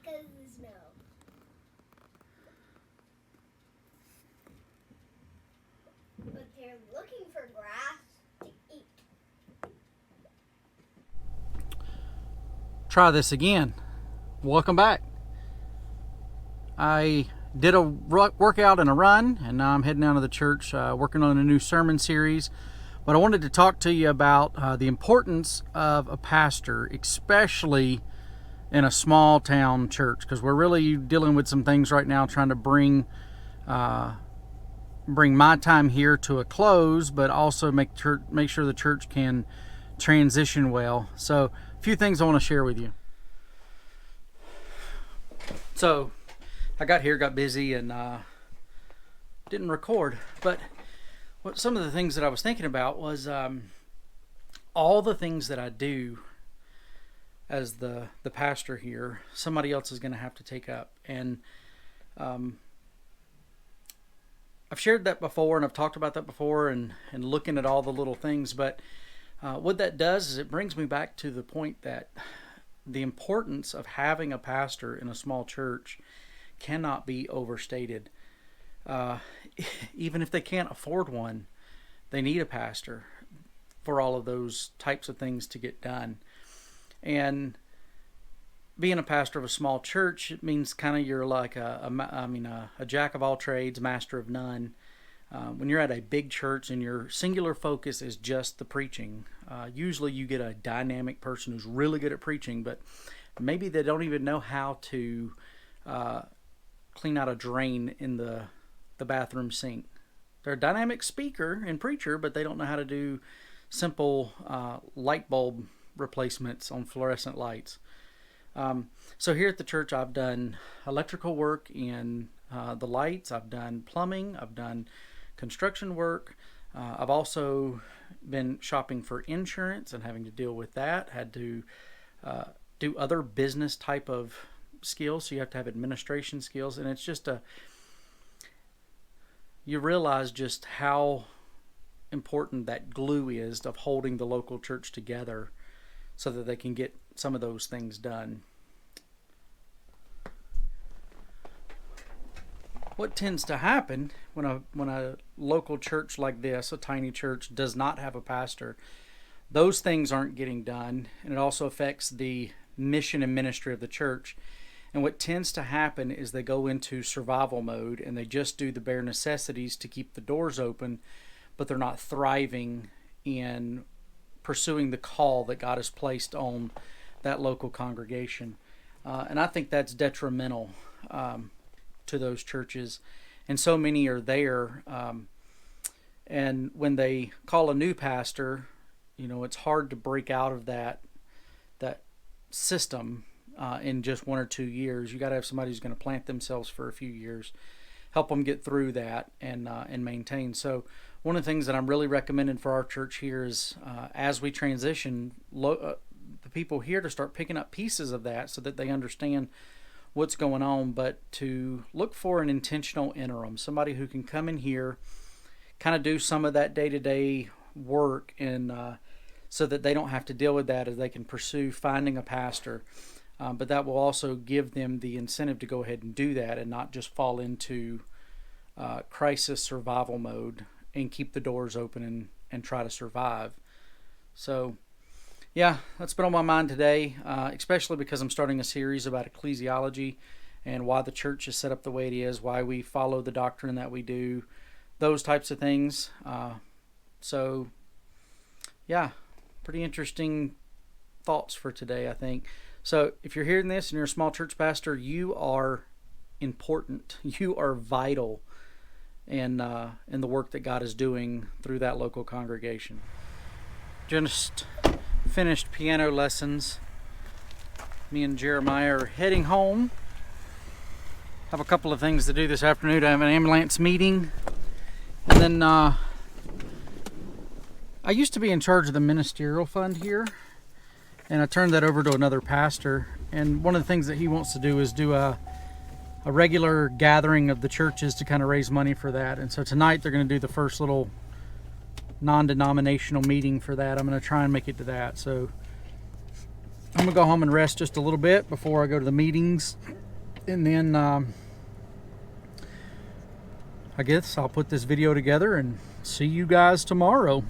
because of the snow. But they're looking for grass to eat. Try this again. Welcome back. I did a workout and a run, and now I'm heading down to the church working on a new sermon series. But I wanted to talk to you about the importance of a pastor, especially in a small town church, because we're really dealing with some things right now, trying to bring my time here to a close, but also make sure the church can transition well. So a few things I want to share with you. So I got here, got busy, and didn't record, but some of the things that I was thinking about was all the things that I do as the pastor here, somebody else is going to have to take up. And I've shared that before, and I've talked about that before, and looking at all the little things. But what that does is it brings me back to the point that the importance of having a pastor in a small church cannot be overstated. Even if they can't afford one, they need a pastor for all of those types of things to get done. And being a pastor of a small church, it means kind of you're like a jack of all trades, master of none. When you're at a big church and your singular focus is just the preaching, usually you get a dynamic person who's really good at preaching, but maybe they don't even know how to clean out a drain in the bathroom sink. They're a dynamic speaker and preacher, but they don't know how to do simple light bulb replacements on fluorescent lights. So here at the church, I've done electrical work in the lights. I've done plumbing. I've done construction work. I've also been shopping for insurance and having to deal with that. Had to do other business type of skills. So you have to have administration skills, and it's just you realize just how important that glue is of holding the local church together so that they can get some of those things done. What tends to happen when a local church like this, a tiny church, does not have a pastor, those things aren't getting done, and it also affects the mission and ministry of the church. And what tends to happen is they go into survival mode and they just do the bare necessities to keep the doors open, but they're not thriving in pursuing the call that God has placed on that local congregation. And I think that's detrimental to those churches. And so many are there. And when they call a new pastor, it's hard to break out of that system in just 1 or 2 years. You got to have somebody who's going to plant themselves for a few years, help them get through that and maintain. So one of the things that I'm really recommending for our church here is as we transition, the people here to start picking up pieces of that so that they understand what's going on, but to look for an intentional interim, somebody who can come in here, kind of do some of that day-to-day work, and so that they don't have to deal with that as they can pursue finding a pastor. But that will also give them the incentive to go ahead and do that and not just fall into crisis survival mode and keep the doors open and try to survive. So, yeah, that's been on my mind today, especially because I'm starting a series about ecclesiology and why the church is set up the way it is, why we follow the doctrine that we do, those types of things. So, yeah, pretty interesting thoughts for today, I think. So if you're hearing this and you're a small church pastor, you are important. You are vital in the work that God is doing through that local congregation. Just finished piano lessons. Me and Jeremiah are heading home. Have a couple of things to do this afternoon. I have an ambulance meeting. And then I used to be in charge of the ministerial fund here, and I turned that over to another pastor. And one of the things that he wants to do is do a regular gathering of the churches to kind of raise money for that. And so tonight they're going to do the first little non-denominational meeting for that. I'm going to try and make it to that. So I'm gonna go home and rest just a little bit before I go to the meetings, and then I guess I'll put this video together and see you guys tomorrow.